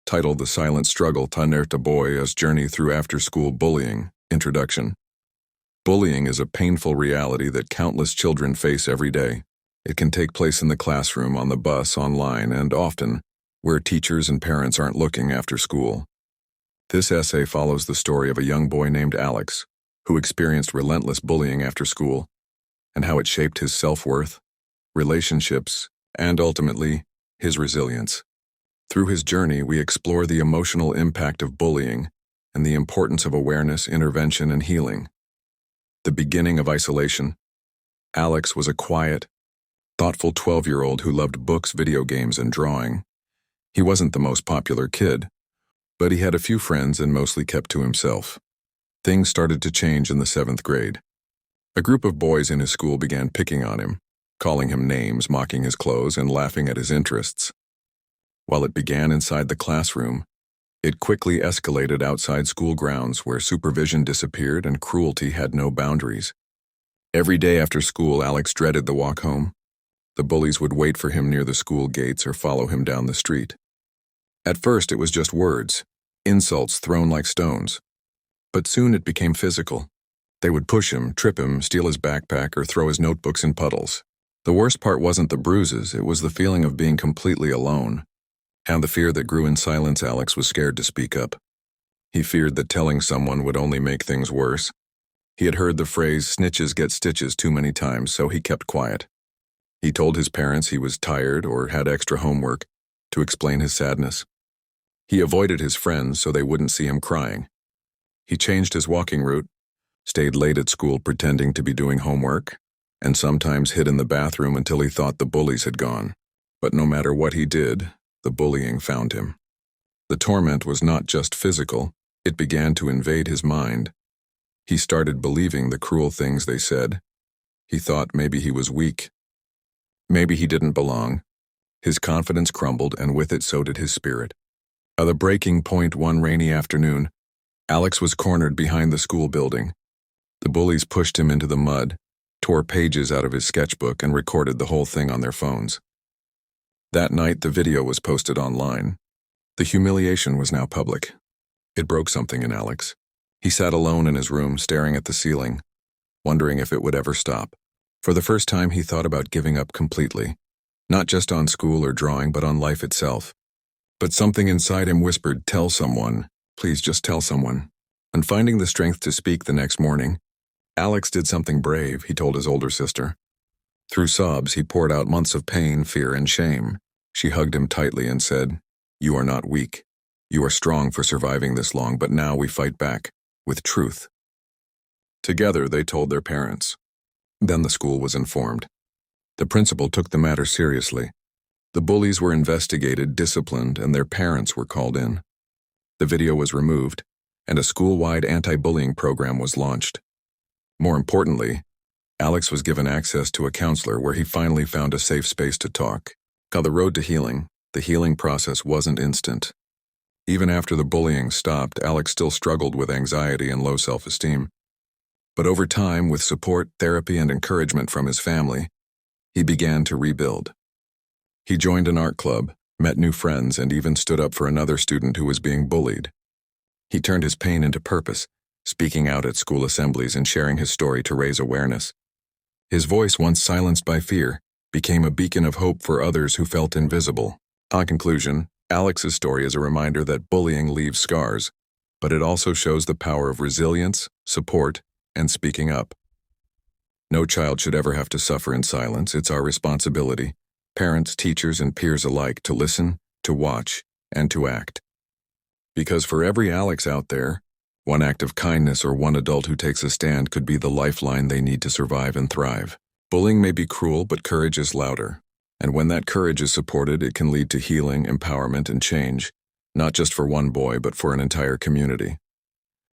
titled The Silent Struggle Tanerta Boy's Journey Through After-School Bullying. Introduction. Bullying is a painful reality that countless children face every day. It can take place in the classroom, on the bus, online, and often where teachers and parents aren't looking after school. This essay follows the story of a young boy named Alex, who experienced relentless bullying after school, and how it shaped his self-worth, relationships, and ultimately, his resilience. Through his journey, we explore the emotional impact of bullying and the importance of awareness, intervention, and healing. The beginning of isolation. Alex was a quiet, thoughtful 12-year-old who loved books, video games, and drawing. He wasn't the most popular kid, but he had a few friends and mostly kept to himself. Things started to change in the 7th grade. A group of boys in his school began picking on him, calling him names, mocking his clothes, and laughing at his interests. While it began inside the classroom, it quickly escalated outside school grounds where supervision disappeared and cruelty had no boundaries. Every day after school, Alex dreaded the walk home. The bullies would wait for him near the school gates or follow him down the street. At first, it was just words, insults thrown like stones. But soon it became physical. They would push him, trip him, steal his backpack, or throw his notebooks in puddles. The worst part wasn't the bruises, it was the feeling of being completely alone. And the fear that grew in silence. Alex was scared to speak up. He feared that telling someone would only make things worse. He had heard the phrase, "snitches get stitches," too many times, so he kept quiet. He told his parents he was tired or had extra homework to explain his sadness. He avoided his friends so they wouldn't see him crying. He changed his walking route, stayed late at school pretending to be doing homework, and sometimes hid in the bathroom until he thought the bullies had gone. But no matter what he did, the bullying found him. The torment was not just physical, it began to invade his mind. He started believing the cruel things they said. He thought maybe he was weak. Maybe he didn't belong. His confidence crumbled, and with it so did his spirit. At the breaking point one rainy afternoon, Alex was cornered behind the school building. The bullies pushed him into the mud, tore pages out of his sketchbook, and recorded the whole thing on their phones. That night, the video was posted online. The humiliation was now public. It broke something in Alex. He sat alone in his room, staring at the ceiling, wondering if it would ever stop. For the first time, he thought about giving up completely, not just on school or drawing, but on life itself. But something inside him whispered, "Tell someone. Please just tell someone." And finding the strength to speak the next morning, Alex did something brave. He told his older sister. Through sobs, he poured out months of pain, fear, and shame. She hugged him tightly and said, "You are not weak. You are strong for surviving this long, but now we fight back, with truth." Together, they told their parents. Then the school was informed. The principal took the matter seriously. The bullies were investigated, disciplined, and their parents were called in. The video was removed, and a school-wide anti-bullying program was launched. More importantly, Alex was given access to a counselor where he finally found a safe space to talk. On the road to healing, the healing process wasn't instant. Even after the bullying stopped, Alex still struggled with anxiety and low self-esteem. But over time, with support, therapy, and encouragement from his family, he began to rebuild. He joined an art club, met new friends, and even stood up for another student who was being bullied. He turned his pain into purpose, speaking out at school assemblies and sharing his story to raise awareness. His voice, once silenced by fear, became a beacon of hope for others who felt invisible. In conclusion, Alex's story is a reminder that bullying leaves scars, but it also shows the power of resilience, support, and speaking up. No child should ever have to suffer in silence. It's our responsibility, parents, teachers, and peers alike, to listen, to watch, and to act. Because for every Alex out there, one act of kindness or one adult who takes a stand could be the lifeline they need to survive and thrive. Bullying may be cruel, but courage is louder. And when that courage is supported, it can lead to healing, empowerment, and change, not just for one boy, but for an entire community.